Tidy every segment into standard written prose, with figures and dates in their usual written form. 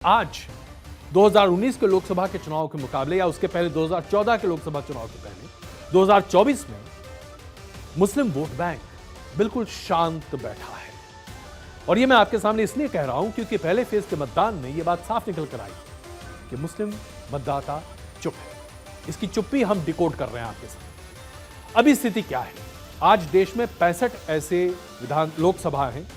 आज 2019 के लोकसभा के चुनाव के मुकाबले या उसके पहले 2014 के लोकसभा चुनाव के पहले 2024 में मुस्लिम वोट बैंक बिल्कुल शांत बैठा है। और यह मैं आपके सामने इसलिए कह रहा हूं क्योंकि पहले फेज के मतदान में यह बात साफ निकल कर आई कि मुस्लिम मतदाता चुप है। इसकी चुप्पी हम डिकोड कर रहे हैं आपके सामने। अभी स्थिति क्या है? आज देश में 65 ऐसे लोकसभा हैं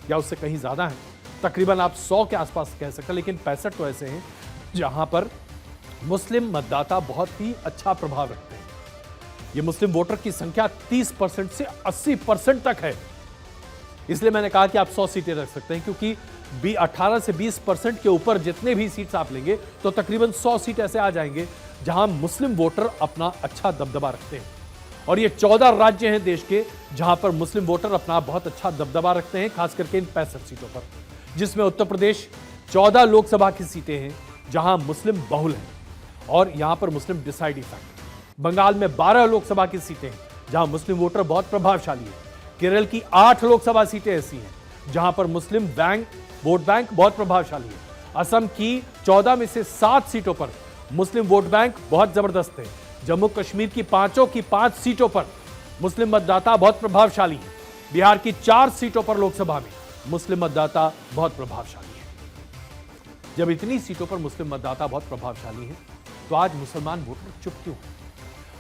या उससे कहीं ज्यादा हैं, तकरीबन आप 100 के आसपास कह सकते हैं, लेकिन 65 तो ऐसे हैं जहां पर मुस्लिम मतदाता बहुत ही अच्छा प्रभाव रखते हैं। ये मुस्लिम वोटर की संख्या 30% से 80% तक है। इसलिए मैंने कहा कि आप 100 सीटें रख सकते हैं, क्योंकि 18 से 20% के ऊपर जितने भी सीट्स आप लेंगे तो तकरीबन 100 सीट ऐसे आ जाएंगे जहां मुस्लिम वोटर अपना अच्छा दबदबा रखते हैं। और ये 14 राज्य हैं देश के जहां पर मुस्लिम वोटर अपना बहुत अच्छा दबदबा रखते हैं, खास करके इन 65 सीटों पर, जिसमें उत्तर प्रदेश 14 लोकसभा की सीटें हैं जहां मुस्लिम बहुल हैं और यहां पर मुस्लिम डिसाइडिंग फैक्टर। बंगाल में 12 लोकसभा की सीटें हैं जहां मुस्लिम वोटर बहुत प्रभावशाली है। केरल की 8 लोकसभा सीटें ऐसी हैं जहां पर मुस्लिम वोट बैंक बहुत प्रभावशाली है। असम की 14 में से 7 सीटों पर मुस्लिम वोट बैंक बहुत जबरदस्त है। जम्मू कश्मीर की 5 सीटों पर मुस्लिम मतदाता बहुत प्रभावशाली है। बिहार की 4 सीटों पर लोकसभा में मुस्लिम मतदाता बहुत प्रभावशाली है। जब इतनी सीटों पर मुस्लिम मतदाता बहुत प्रभावशाली है तो आज मुसलमान वोटर चुप क्यों?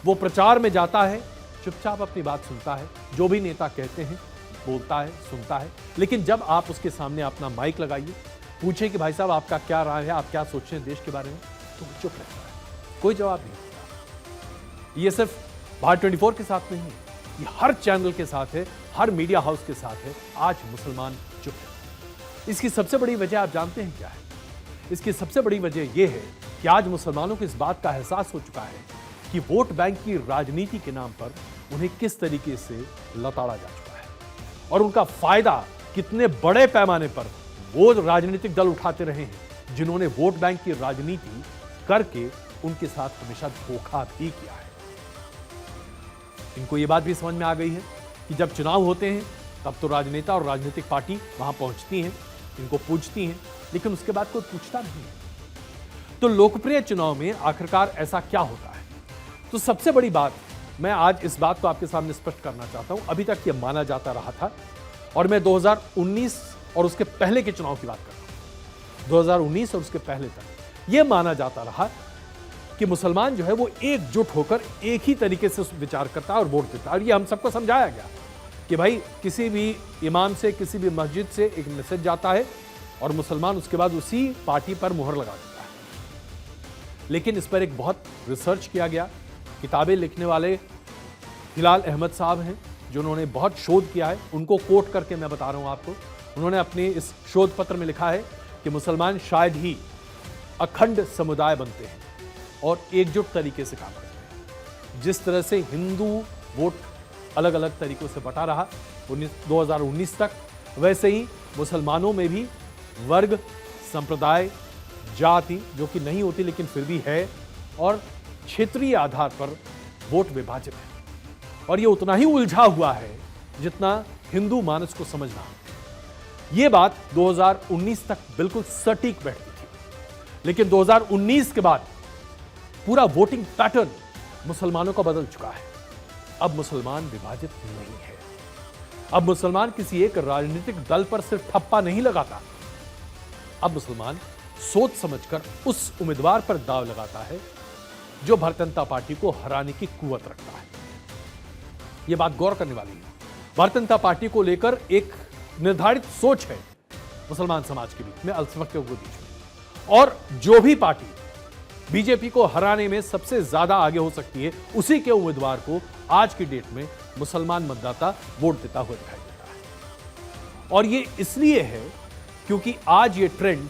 वो प्रचार में जाता है, चुपचाप अपनी बात सुनता है, जो भी नेता कहते हैं बोलता है, सुनता है, लेकिन जब आप उसके सामने अपना माइक लगाइए, पूछें कि भाई साहब आपका क्या राय है, आप क्या सोचते हैं देश के बारे में, तो वो चुप रहता है, कोई जवाब नहीं देता। ये सिर्फ भारत 24 के साथ नहीं है, ये हर चैनल के साथ है, हर मीडिया हाउस के साथ है। आज मुसलमान चुप है। इसकी सबसे बड़ी वजह आप जानते हैं क्या है? इसकी सबसे बड़ी वजह यह है कि आज मुसलमानों को इस बात का एहसास हो चुका है कि वोट बैंक की राजनीति के नाम पर उन्हें किस तरीके से लताड़ा जा चुका है और उनका फायदा कितने बड़े पैमाने पर वो राजनीतिक दल उठाते रहे हैं जिन्होंने वोट बैंक की राजनीति करके उनके साथ हमेशा धोखा भी किया है। इनको ये बात भी समझ में आ गई है कि जब चुनाव होते हैं तब तो राजनेता और राजनीतिक पार्टी वहां पहुंचती हैं, इनको पूछती हैं, लेकिन उसके बाद कोई पूछता नहीं है। तो लोकप्रिय चुनाव में आखिरकार ऐसा क्या होता है? तो सबसे बड़ी बात, मैं आज इस बात को आपके सामने स्पष्ट करना चाहता हूं। अभी तक यह माना जाता रहा था, और मैं 2019 और उसके पहले के चुनाव की बात कर रहा हूं। 2019 और उसके पहले तक यह माना जाता रहा कि मुसलमान जो है वो एकजुट होकर एक ही तरीके से विचार करता है और वोट देता है। और ये हम सबको समझाया गया कि भाई किसी भी इमाम से, किसी भी मस्जिद से एक मैसेज जाता है और मुसलमान उसके बाद उसी पार्टी पर मुहर लगा देता है। लेकिन इस पर एक बहुत रिसर्च किया गया। किताबें लिखने वाले हिलाल अहमद साहब हैं जिन्होंने बहुत शोध किया है, उनको कोट करके मैं बता रहा हूं आपको। उन्होंने अपने इस शोध पत्र में लिखा है कि मुसलमान शायद ही अखंड समुदाय बनते हैं और एकजुट तरीके से काम करते हैं। जिस तरह से हिंदू वोट अलग अलग तरीकों से बटा रहा 2019 तक, वैसे ही मुसलमानों में भी वर्ग, संप्रदाय, जाति, जो कि नहीं होती लेकिन फिर भी है, और क्षेत्रीय आधार पर वोट विभाजित है। और यह उतना ही उलझा हुआ है जितना हिंदू मानस को समझना। यह बात 2019 तक बिल्कुल सटीक बैठती थी, लेकिन 2019 के बाद पूरा वोटिंग पैटर्न मुसलमानों का बदल चुका है। अब मुसलमान विभाजित नहीं है। अब मुसलमान किसी एक राजनीतिक दल पर सिर्फ ठप्पा नहीं लगाता। अब मुसलमान सोच समझकर उस उम्मीदवार पर दाव लगाता है जो भारतीय जनता पार्टी को हराने की कुव्वत रखता है। यह बात गौर करने वाली है। भारतीय जनता पार्टी को लेकर एक निर्धारित सोच है मुसलमान समाज के बीच में, अल्पसंख्यकों के बीच में, और जो भी पार्टी बीजेपी को हराने में सबसे ज्यादा आगे हो सकती है, उसी के उम्मीदवार को आज की डेट में मुसलमान मतदाता वोट देता हुआ दिखाई देता है। और ये इसलिए है क्योंकि आज ये ट्रेंड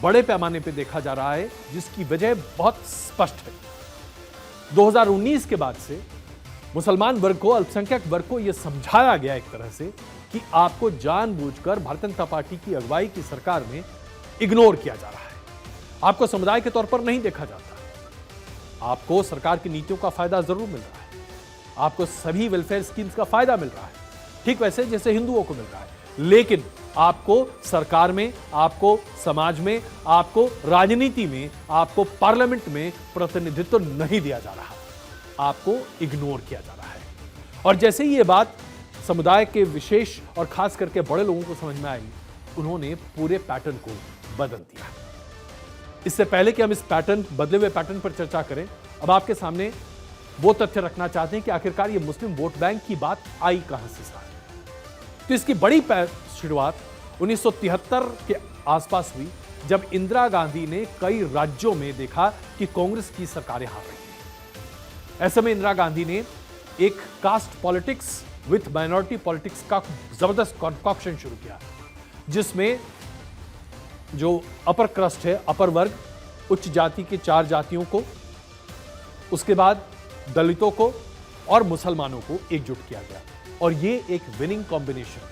बड़े पैमाने पर देखा जा रहा है, जिसकी वजह बहुत स्पष्ट है। 2019 के बाद से मुसलमान वर्ग को, अल्पसंख्यक वर्ग को यह समझाया गया एक तरह से कि आपको जानबूझकर भारतीय जनता पार्टी की अगुवाई की सरकार में इग्नोर किया जा रहा है। आपको समुदाय के तौर पर नहीं देखा जाता। आपको सरकार की नीतियों का फायदा जरूर मिल रहा है, आपको सभी वेलफेयर स्कीम्स का फायदा मिल रहा है, ठीक वैसे जैसे हिंदुओं को मिल रहा है, लेकिन आपको सरकार में, आपको समाज में, आपको राजनीति में, आपको पार्लियामेंट में प्रतिनिधित्व नहीं दिया जा रहा, आपको इग्नोर किया जा रहा है। और जैसे ही ये बात समुदाय के विशेष और खास करके बड़े लोगों को समझ में आई, उन्होंने पूरे पैटर्न को बदल दिया। इससे पहले कि हम इस पैटर्न, बदले हुए पैटर्न पर चर्चा करें, अब आपके सामने वो तथ्य रखना चाहते हैं कि आखिरकार ये मुस्लिम वोट बैंक की बात आई कहां से सामने। तो इसकी बड़ी शुरुआत 1973 के आसपास हुई, जब इंदिरा गांधी ने कई राज्यों में देखा कि कांग्रेस की सरकारें हार रही हैं। ऐसे में इंदिरा गांधी ने एक caste politics with minority politics का जबरदस्त कॉन्कॉक्शन शुरू किया, जिसमें जो अपर क्रस्ट है, अपर वर्ग, उच्च जाति के 4 जातियों को, उसके बाद दलितों को और मुसलमानों को एकजुट किया गया। और ये एक विनिंग कॉम्बिनेशन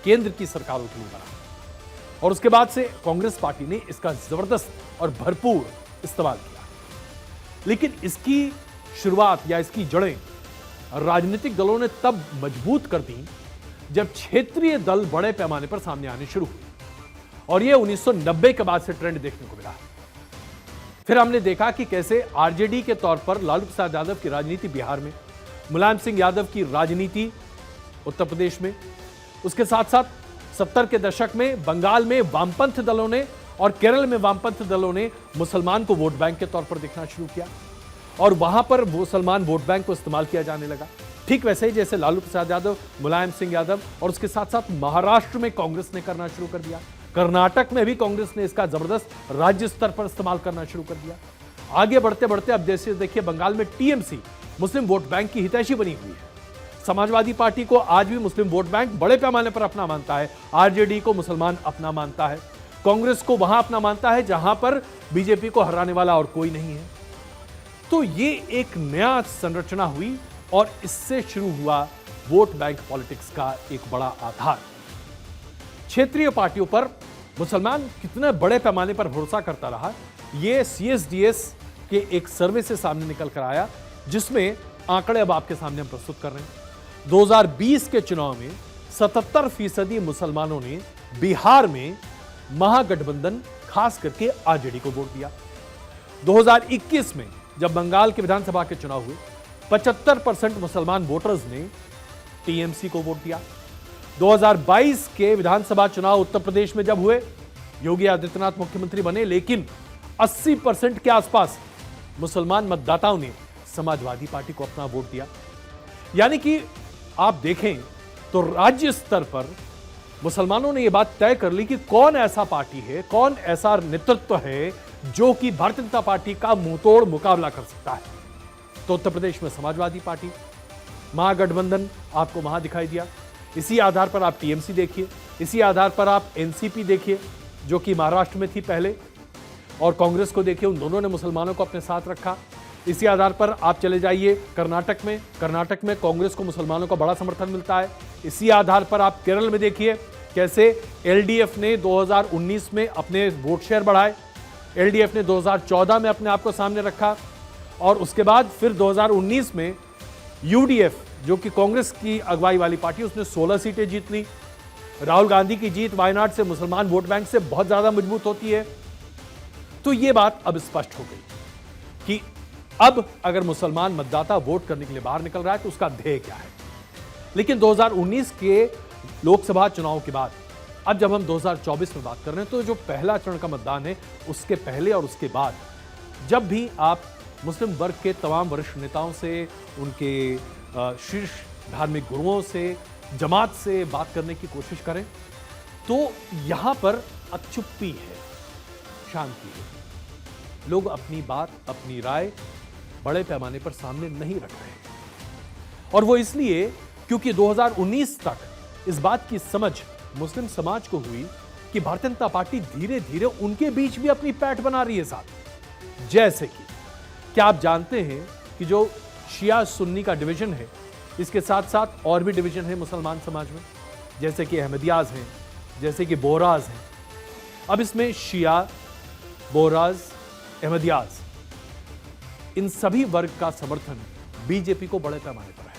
केंद्र की सरकारों के लिए बना। और उसके बाद से कांग्रेस पार्टी ने इसका जबरदस्त और भरपूर इस्तेमाल किया। लेकिन इसकी शुरुआत या इसकी जड़ें राजनीतिक दलों ने तब मजबूत कर दी जब क्षेत्रीय दल बड़े पैमाने पर सामने आने शुरू हुए। और यह 1990 के बाद से ट्रेंड देखने को मिला। फिर हमने देखा कि कैसे आरजेडी के तौर पर लालू प्रसाद यादव की राजनीति बिहार में, मुलायम सिंह यादव की राजनीति उत्तर प्रदेश में, उसके साथ साथ 70 के दशक में बंगाल में वामपंथ दलों ने और केरल में वामपंथ दलों ने मुसलमान को वोट बैंक के तौर पर देखना शुरू किया और वहां पर मुसलमान वोट बैंक को इस्तेमाल किया जाने लगा। ठीक वैसे ही जैसे लालू प्रसाद यादव, मुलायम सिंह यादव और उसके साथ साथ महाराष्ट्र में कांग्रेस ने करना शुरू कर दिया। कर्नाटक में भी कांग्रेस ने इसका जबरदस्त राज्य स्तर पर इस्तेमाल करना शुरू कर दिया। आगे बढ़ते बढ़ते अब जैसे देखिए बंगाल में टीएमसी मुस्लिम वोट बैंक की हितैषी बनी हुई है। समाजवादी पार्टी को आज भी मुस्लिम वोट बैंक बड़े पैमाने पर अपना मानता है, आरजेडी को मुसलमान अपना मानता है, कांग्रेस को वहां अपना मानता है जहां पर बीजेपी को हराने वाला और कोई नहीं है। तो ये एक नया संरचना हुई और इससे शुरू हुआ वोट बैंक पॉलिटिक्स का एक बड़ा आधार। क्षेत्रीय पार्टियों पर मुसलमान कितने बड़े पैमाने पर भरोसा करता रहा, यह सीएसडीएस के एक सर्वे से सामने निकल कर आया, जिसमें आंकड़े अब आपके सामने हम प्रस्तुत कर रहे हैं। 2020 के चुनाव में 77% मुसलमानों ने बिहार में महागठबंधन खास करके आरजेडी को वोट दिया। 2021 में जब बंगाल के विधानसभा के चुनाव हुए, 75% मुसलमान वोटर्स ने टीएमसी को वोट दिया। 2022 के विधानसभा चुनाव उत्तर प्रदेश में जब हुए, योगी आदित्यनाथ मुख्यमंत्री बने, लेकिन 80% के आसपास मुसलमान मतदाताओं ने समाजवादी पार्टी को अपना वोट दिया। यानी कि आप देखें तो राज्य स्तर पर मुसलमानों ने यह बात तय कर ली कि कौन ऐसा पार्टी है, कौन ऐसा नेतृत्व है जो कि भारतीय जनता पार्टी का मुंहतोड़ मुकाबला कर सकता है। तो उत्तर प्रदेश में समाजवादी पार्टी, महागठबंधन आपको वहां दिखाई दिया। इसी आधार पर आप टीएमसी देखिए, इसी आधार पर आप एनसीपी देखिए जो कि महाराष्ट्र में थी पहले, और कांग्रेस को देखिए, उन दोनों ने मुसलमानों को अपने साथ रखा। इसी आधार पर आप चले जाइए कर्नाटक में कांग्रेस को मुसलमानों का बड़ा समर्थन मिलता है। इसी आधार पर आप केरल में देखिए कैसे एलडीएफ ने 2019 में अपने वोट शेयर बढ़ाए, एलडीएफ ने 2014 में अपने आप को सामने रखा और उसके बाद फिर 2019 में यूडीएफ जो कि कांग्रेस की अगुवाई वाली पार्टी, उसने 16 सीटें जीत ली। राहुल गांधी की जीत वायनाड से मुसलमान वोट बैंक से बहुत ज्यादा मजबूत होती है। तो यह बात अब स्पष्ट हो गई कि अब अगर मुसलमान मतदाता वोट करने के लिए बाहर निकल रहा है तो उसका ध्येय क्या है। लेकिन 2019 के लोकसभा चुनाव के बाद अब जब हम 2024 में बात कर रहे हैं, तो जो पहला चरण का मतदान है उसके पहले और उसके बाद जब भी आप मुस्लिम वर्ग के तमाम वरिष्ठ नेताओं से, उनके शीर्ष धार्मिक गुरुओं से, जमात से बात करने की कोशिश करें तो यहां पर चुप्पी है, शांति है। लोग अपनी बात, अपनी राय बड़े पैमाने पर सामने नहीं रख रहे हैं। और वो इसलिए क्योंकि 2019 तक इस बात की समझ मुस्लिम समाज को हुई कि भारतीय जनता पार्टी धीरे धीरे उनके बीच भी अपनी पैठ बना रही है साथ। जैसे कि क्या आप जानते हैं कि जो शिया सुन्नी का डिवीजन है, इसके साथ साथ और भी डिवीजन है मुसलमान समाज में, जैसे कि अहमदियाज हैं, जैसे कि बोहराज हैं। अब इसमें शिया, बोहराज, अहमदियाज, इन सभी वर्ग का समर्थन बीजेपी को बड़े पैमाने पर है।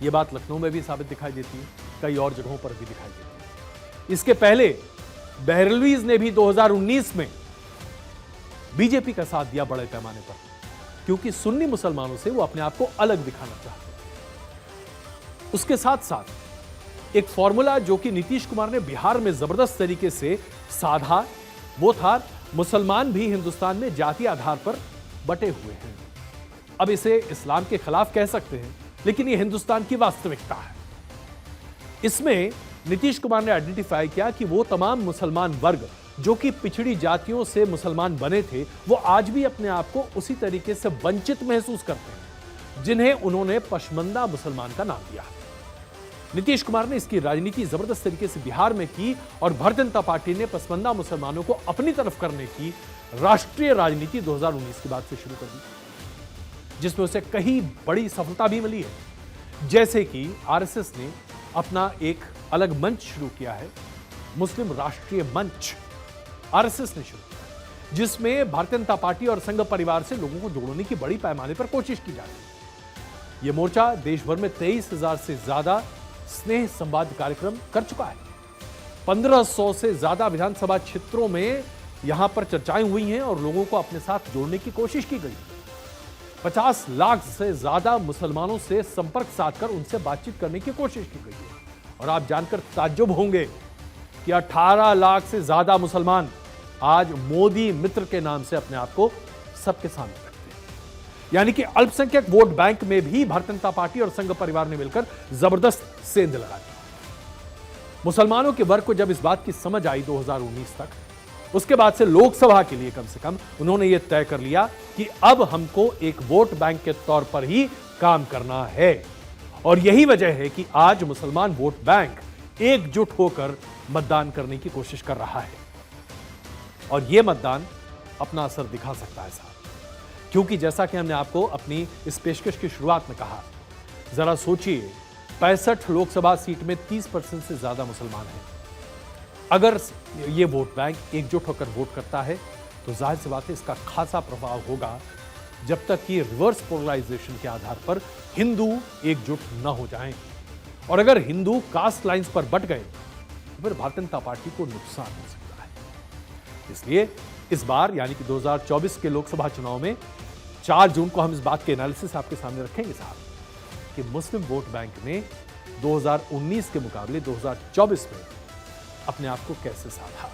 यह बात लखनऊ में भी साबित दिखाई देती है, कई और जगहों पर भी दिखाई देती है। इसके पहले बहरलवीज ने भी 2019 में बीजेपी का साथ दिया बड़े पैमाने पर, क्योंकि सुन्नी मुसलमानों से वो अपने आप को अलग दिखाना चाहते हैं। उसके साथ साथ एक फॉर्मूला जो कि नीतीश कुमार ने बिहार में जबरदस्त तरीके से साधा, वो था मुसलमान भी हिंदुस्तान में जाति आधार पर बटे हुए हैं। अब इसे इस्लाम के खिलाफ कह सकते हैं, लेकिन यह हिंदुस्तान की वास्तविकता है। इसमें नीतीश कुमार ने आइडेंटिफाई किया कि वो तमाम मुसलमान वर्ग जो कि पिछड़ी जातियों से मुसलमान बने थे, वो आज भी अपने आप को उसी तरीके से वंचित महसूस करते हैं, जिन्हें उन्होंने पशमंदा मुसलमान का नाम दिया। नीतीश कुमार ने इसकी राजनीति जबरदस्त तरीके से बिहार में की और भारतीय जनता पार्टी ने पसमंदा मुसलमानों को अपनी तरफ करने की राष्ट्रीय राजनीति 2019 के बाद से शुरू कर दी, जिसमें उसे कई बड़ी सफलता भी मिली है। जैसे कि आरएसएस ने अपना एक अलग मंच शुरू किया है, मुस्लिम राष्ट्रीय मंच आरएसएस ने शुरू किया, जिसमें भारतीय जनता पार्टी और संघ परिवार से लोगों को जोड़ने की बड़ी पैमाने पर कोशिश की जा रही है। यह मोर्चा देश भर में 23,000 से ज्यादा स्नेह संवाद कार्यक्रम कर चुका है। 1500 से ज्यादा विधानसभा क्षेत्रों में यहां पर चर्चाएं हुई हैं और लोगों को अपने साथ जोड़ने की कोशिश की गई। 50 लाख से ज्यादा मुसलमानों से संपर्क साधकर उनसे बातचीत करने की कोशिश की गई है। और आप जानकर ताज्जुब होंगे कि 18 लाख से ज्यादा मुसलमान आज मोदी मित्र के नाम से अपने आप को सबके सामने रखते हैं। यानी कि अल्पसंख्यक वोट बैंक में भी भारतीय जनता पार्टी और संघ परिवार ने मिलकर जबरदस्त सेंध लगा दी। मुसलमानों के वर्ग को जब इस बात की समझ आई 2019 तक, उसके बाद से लोकसभा के लिए कम से कम उन्होंने यह तय कर लिया कि अब हमको एक वोट बैंक के तौर पर ही काम करना है। और यही वजह है कि आज मुसलमान वोट बैंक एकजुट होकर मतदान करने की कोशिश कर रहा है। और यह मतदान अपना असर दिखा सकता है साहब, क्योंकि जैसा कि हमने आपको अपनी इस पेशकश की शुरुआत में कहा, जरा सोचिए 65 लोकसभा सीट में 30% से ज्यादा मुसलमान हैं। अगर ये वोट बैंक एकजुट होकर वोट करता है तो जाहिर सी बात है इसका खासा प्रभाव होगा, जब तक कि रिवर्स पोलराइजेशन के आधार पर हिंदू एकजुट न हो जाएं। और अगर हिंदू कास्ट लाइंस पर बट गए तो फिर भारतीय जनता पार्टी को नुकसान हो सकता है। इसलिए इस बार यानी कि 2024 के लोकसभा चुनाव में 4 जून को हम इस बात के एनालिसिस आपके सामने रखेंगे साहब कि मुस्लिम वोट बैंक ने 2019 के मुकाबले 2024 में अपने आप को कैसे साधा।